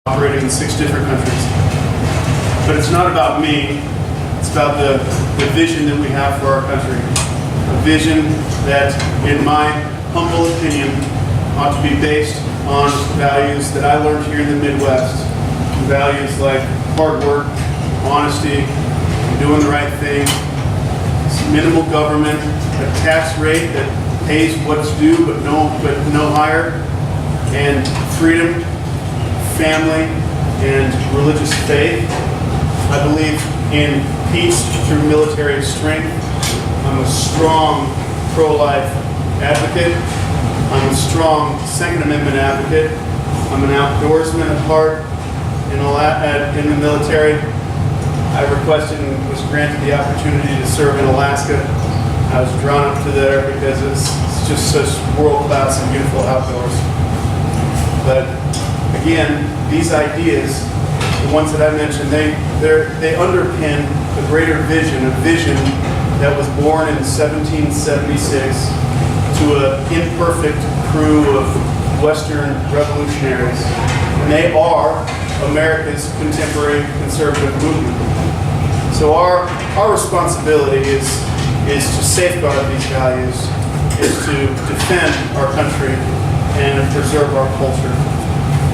operating in 6 different countries. But it's not about me, it's about the vision that we have for our country. A vision that, in my humble opinion, ought to be based on values that I learned here in the Midwest. Values like hard work, honesty, doing the right thing, minimal government, a tax rate that pays what's due but no higher, and freedom, family, and religious faith. I believe in peace through military strength. I'm a strong pro-life advocate. I'm a strong Second Amendment advocate. I'm an outdoorsman at heart. In the military, I requested and was granted the opportunity to serve in Alaska. I was drawn up to there because it's just such world-class and beautiful outdoors. But again, these ideas, the ones that I mentioned, they underpin a greater vision, a vision that was born in 1776 to an imperfect crew of Western revolutionaries. And they are America's contemporary conservative movement. So our responsibility is to safeguard these values, is to defend our country and preserve our culture.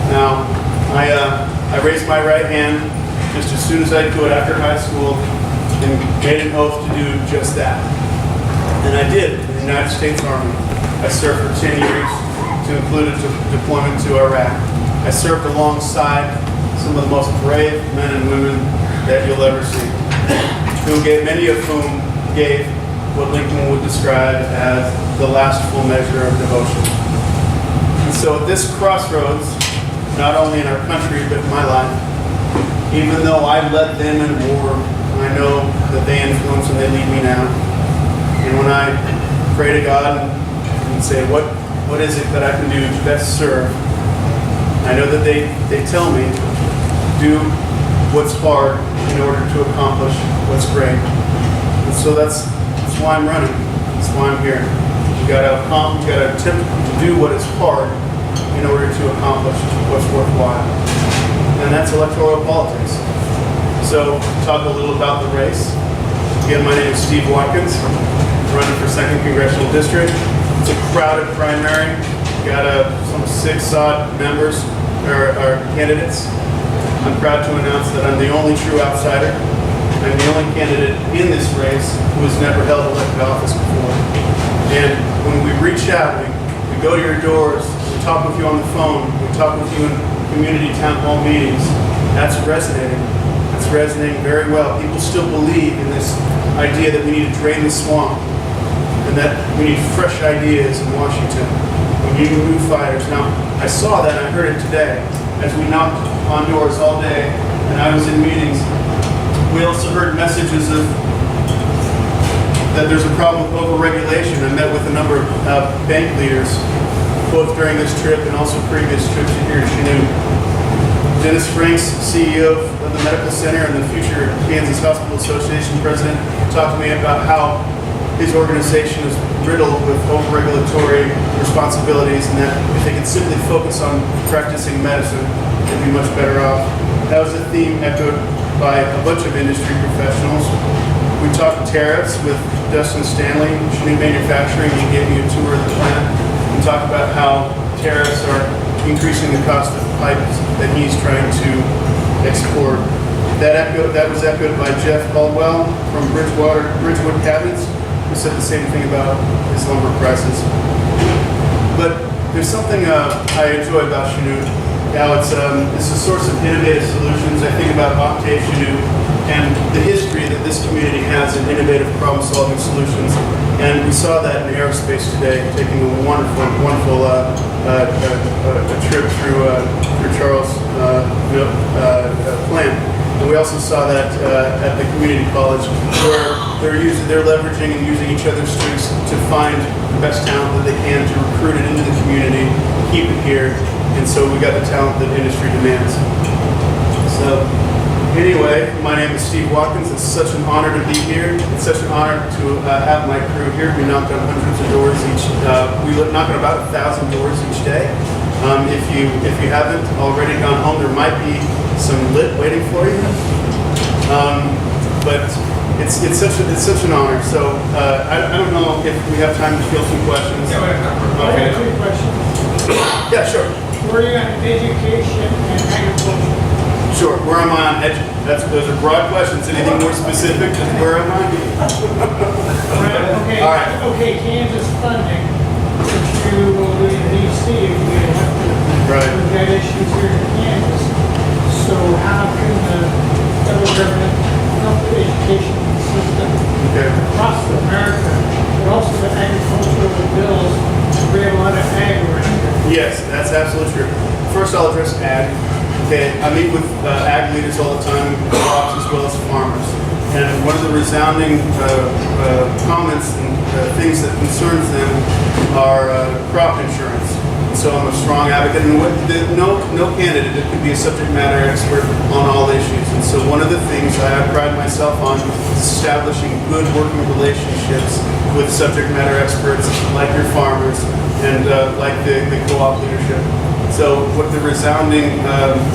Now, I raised my right hand just as soon as I could after high school and made an oath to do just that. And I did in the United States Army. I served for 10 years, to include a deployment to Iraq. I served alongside some of the most brave men and women that you'll ever see, many of whom gave what Lincoln would describe as the last full measure of devotion. And so at this crossroads, not only in our country, but in my life, even though I led them in war, I know that they influence and they lead me now. And when I pray to God and say, what is it that I can do to best serve? I know that they tell me, do what's hard in order to accomplish what's great. And so that's why I'm running. That's why I'm here. You gotta attempt to do what is hard in order to accomplish what's worthwhile. And that's electoral politics. So talk a little about the race. Again, my name is Steve Watkins. I'm running for 2nd Congressional District. It's a crowded primary. We got some 6 odd members or candidates. I'm proud to announce that I'm the only true outsider. I'm the only candidate in this race who has never held elected office before. And when we reach out, we go to your doors, we talk with you on the phone, we talk with you in community town hall meetings, that's resonating. That's resonating very well. People still believe in this idea that we need to drain the swamp and that we need fresh ideas in Washington. We need new fighters. Now, I saw that and I heard it today as we knocked on doors all day and I was in meetings. We also heard messages that there's a problem with overregulation. I met with a number of bank leaders, both during this trip and also previous trips here to Chanute. Dennis Franks, CEO of the Medical Center and the future Kansas Hospital Association president, talked to me about how his organization is riddled with over-regulatory responsibilities and that if they could simply focus on practicing medicine, they'd be much better off. That was a theme echoed by a bunch of industry professionals. We talked tariffs with Dustin Stanley, Chanute Manufacturing. He gave me a tour of the plant and talked about how tariffs are increasing the cost of pipes that he's trying to export. That was echoed by Jeff Caldwell from Bridgewood Cabinets, who said the same thing about his lumber prices. But there's something I enjoy about Chanute. Now it's a source of innovative solutions. I think about Octave Chanute and the history that this community has in innovative problem-solving solutions. And we saw that in aerospace today, taking a wonderful trip through Charles' plant. And we also saw that at the community college, where they're leveraging and using each other's strengths to find the best talent that they can to recruit it into the community, keep it here, and so we got the talent that industry demands. So anyway, my name is Steve Watkins. It's such an honor to be here. It's such an honor to have my crew here. We knocked on hundreds of doors we knock on about 1,000 doors each day. If you haven't already gone home, there might be some lit waiting for you. But it's such an honor. So I don't know if we have time to field some questions. Yeah, we have time for I have 3 questions. Yeah, sure. Where are you on education and agriculture? Sure. Where am I on those are broad questions. Anything more specific? Where am I? Okay. All right. Okay, Kansas funding. Since you will be in DC, we have to. Right. We've got issues here in Kansas. So how can the federal government help the education system across America, but also the agricultural bills? We have a lot of ag around here. Yes, that's absolutely true. First, I'll address ag. Okay, I meet with ag leaders all the time, co-ops as well as farmers. And one of the resounding comments and things that concerns them are crop insurance. So I'm a strong advocate, and no candidate could be a subject matter expert on all issues. And so one of the things I pride myself on is establishing good working relationships with subject matter experts like your farmers and like the co-op leadership. So what the resounding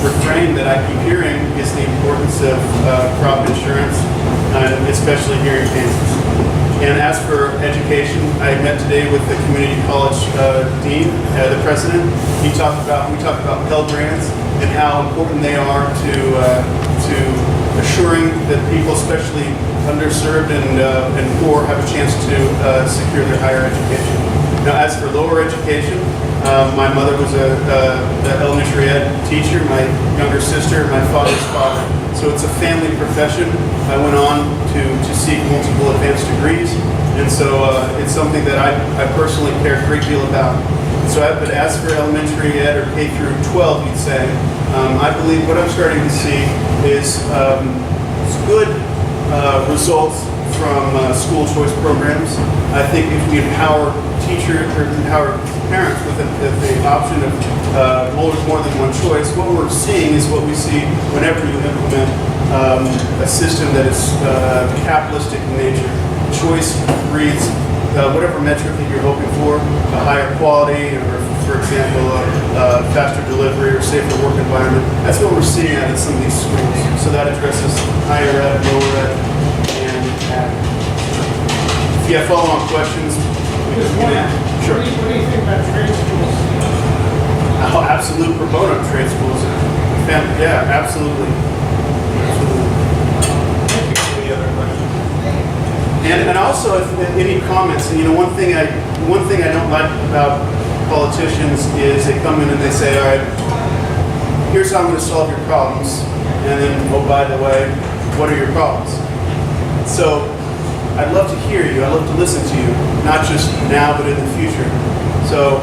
refrain that I keep hearing is the importance of crop insurance, especially here in Kansas. And as for education, I met today with the community college dean, the president. We talked about Pell Grants and how important they are to assuring that people, especially underserved and poor, have a chance to secure their higher education. Now, as for lower education, my mother was an elementary ed teacher, my younger sister, my father's father. So it's a family profession. I went on to seek multiple advanced degrees, and so it's something that I personally care a great deal about. So, but as for elementary ed or K through 12, you'd say, I believe what I'm starting to see is good results from school choice programs. I think if we empower teachers or empower parents with the option of more than one choice, what we're seeing is what we see whenever you implement a system that is capitalistic in nature. Choice breeds whatever metric that you're hoping for, a higher quality, or for example, faster delivery or safer work environment. That's what we're seeing at some of these schools. So that addresses higher ed, lower ed, and ag. If you have follow-on questions, Just one. Sure. What do you think about trade schools? Oh, absolute proponent of trade schools. Yeah, absolutely. Any other questions? And also, if any comments, and one thing I don't like about politicians is they come in and they say, all right, here's how I'm going to solve your problems, and then, oh, by the way, what are your problems? So I'd love to hear you. I'd love to listen to you, not just now, but in the future. So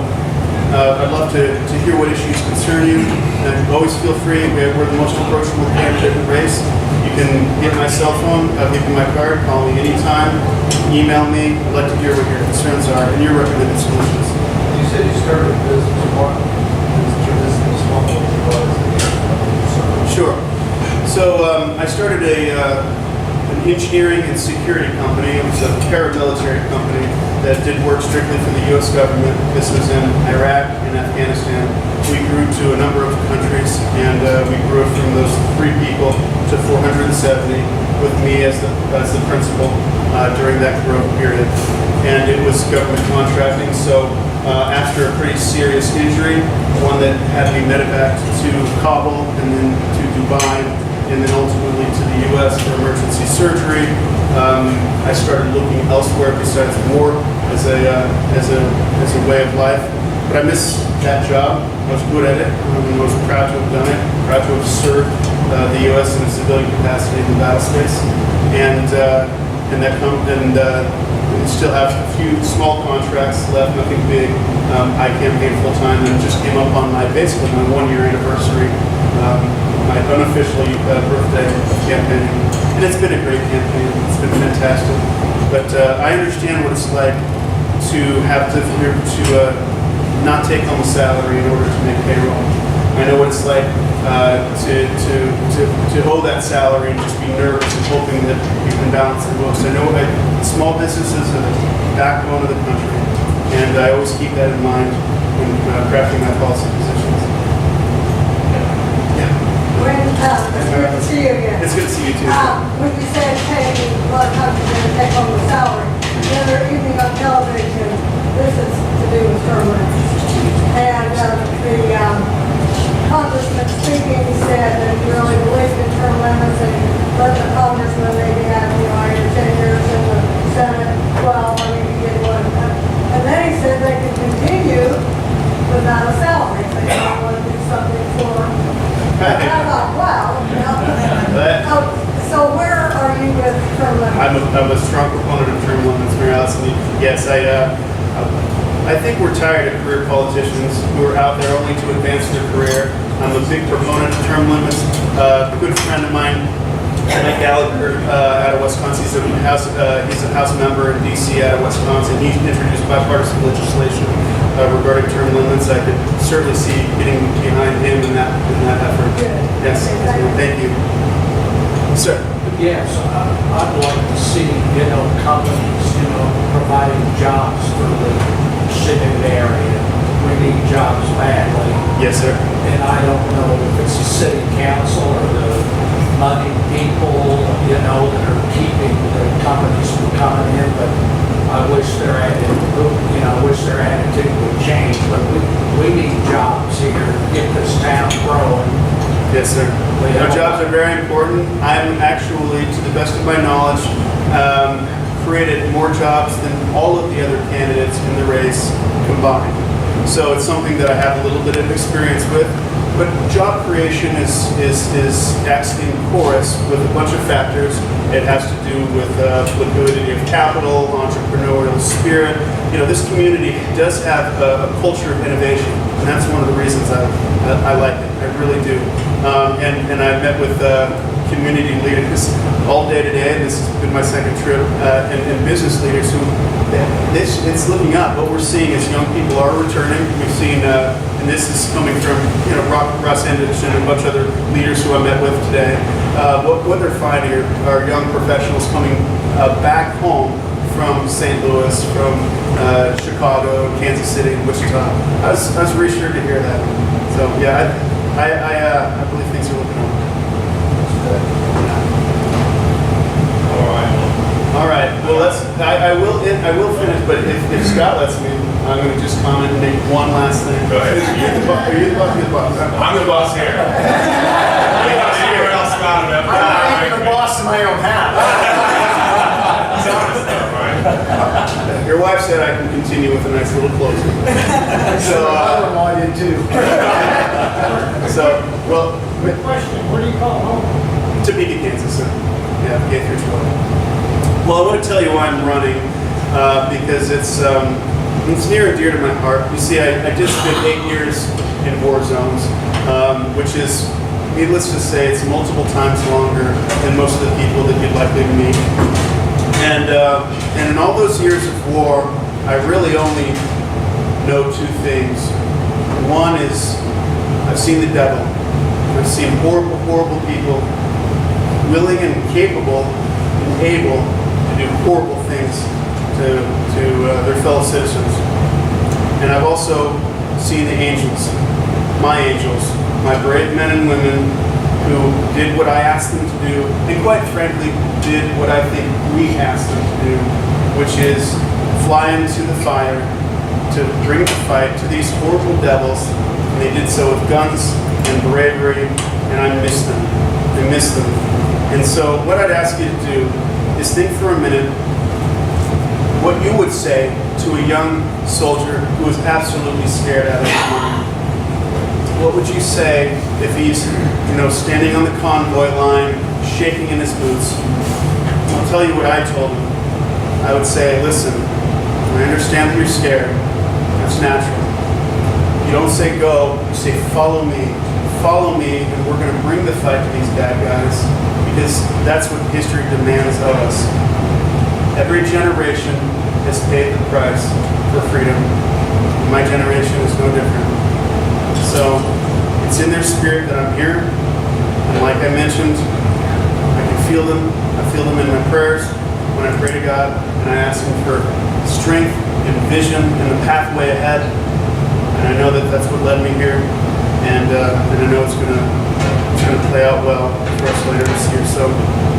I'd love to hear what issues concern you. And always feel free. We're the most approachable candidate in the race. You can get my cell phone. I'll give you my card. Call me anytime. Email me. I'd like to hear what your concerns are and your recommended solutions. You said you started a business. What business was? Sure. So I started an engineering and security company. It was a paramilitary company that did work strictly for the U.S. government. This was in Iraq and Afghanistan. We grew to a number of countries, and we grew from those 3 people to 470, with me as the principal during that growth period. And it was government contracting. So after a pretty serious injury, one that had me medevaced to Kabul and then to Dubai, and then ultimately to the U.S. for emergency surgery. I started looking elsewhere besides war as a way of life. But I missed that job. I was good at it. I was proud to have done it. Proud to have served the U.S. in a civilian capacity in the battle space. And we still have a few small contracts left, nothing big. I campaigned full time and just came up on basically my 1-year anniversary. My unofficial birthday campaign, and it's been a great campaign. It's been fantastic. But I understand what it's like to have to not take home a salary in order to make payroll. I know what it's like to hold that salary and just be nervous and hoping that you can balance the books. I know small businesses are the backbone of the country, and I always keep that in mind. when crafting my policy positions. Yeah. It's good to see you again. It's good to see you too. When you said taking, a lot of times you're going to take home the salary, the other evening on television, this is to do with term limits. And the congressman speaking said that he really believed in term limits and let the congressman maybe have, either 10 years in the Senate, 12, he did one. And then he said they could continue without a salary if they don't want to do something for. And I thought, wow, so where are you with term limits? I'm a strong proponent of term limits, Mary Allison. Yes, I think we're tired of career politicians who are out there only to advance their career. I'm a big proponent of term limits. A good friend of mine, Mike Gallagher, out of Wisconsin, he's a House member in D.C. out of Wisconsin. He introduced bipartisan legislation regarding term limits. I could certainly see getting behind him in that effort. Good. Yes, thank you. Sir. Yes, I'd like to see, companies, providing jobs for the city area. We need jobs badly. Yes, sir. And I don't know if it's the city council or the money people, that are keeping the companies from coming in, but I wish their attitude would change. But we need jobs here, get this town growing. Yes, sir. Jobs are very important. I'm actually, to the best of my knowledge, created more jobs than all of the other candidates in the race combined. So it's something that I have a little bit of experience with. But job creation is actually in chorus with a bunch of factors. It has to do with liquidity of capital, entrepreneurial spirit. This community does have a culture of innovation, and that's one of the reasons I like it. I really do. And I've met with community leaders all day today. This has been my second trip, and business leaders who it's looking up. What we're seeing is young people are returning. We've seen, and this is coming from Russ Endich and a bunch of other leaders who I met with today. What they're finding are young professionals coming back home from St. Louis, from Chicago, Kansas City, Wichita. I was reassured to hear that. So yeah, I believe things are looking up. All right. Well, I will finish, but if Scott lets me, I'm going to just comment and make one last thing. Go ahead. Are you the boss? You're the boss. I'm the boss here. Anywhere else about it? I'm the boss in my own house. He's honest though, right? Your wife said I can continue with a nice little closing. So, I did too. well, Quick question, where do you call home? Topeka, Kansas, sir. Yeah, K through 12. Well, I want to tell you why I'm running, because it's near and dear to my heart. You see, I just spent 8 years in war zones, which is, needless to say, it's multiple times longer than most of the people that you'd likely meet. And in all those years of war, I really only know two things. One is I've seen the devil. I've seen horrible, horrible people willing and capable and able to do horrible things to their fellow citizens. And I've also seen the angels, my brave men and women who did what I asked them to do, and quite frankly, did what I think we asked them to do, which is fly into the fire to bring the fight to these horrible devils. And they did so with guns and bravery, and I miss them. I miss them. And so what I'd ask you to do is think for a minute what you would say to a young soldier who is absolutely scared out of his mind. What would you say if he's, standing on the convoy line, shaking in his boots? I'll tell you what I told him. I would say, listen, I understand that you're scared. That's natural. You don't say go, you say follow me. Follow me, and we're going to bring the fight to these bad guys, because that's what history demands of us. Every generation has paid the price for freedom. My generation is no different. So it's in their spirit that I'm here. And like I mentioned, I can feel them. I feel them in my prayers when I pray to God, and I ask Him for strength and vision and the pathway ahead. And I know that that's what led me here, and I know it's gonna play out well for us later this year. So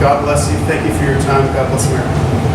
God bless you. Thank you for your time. God bless America.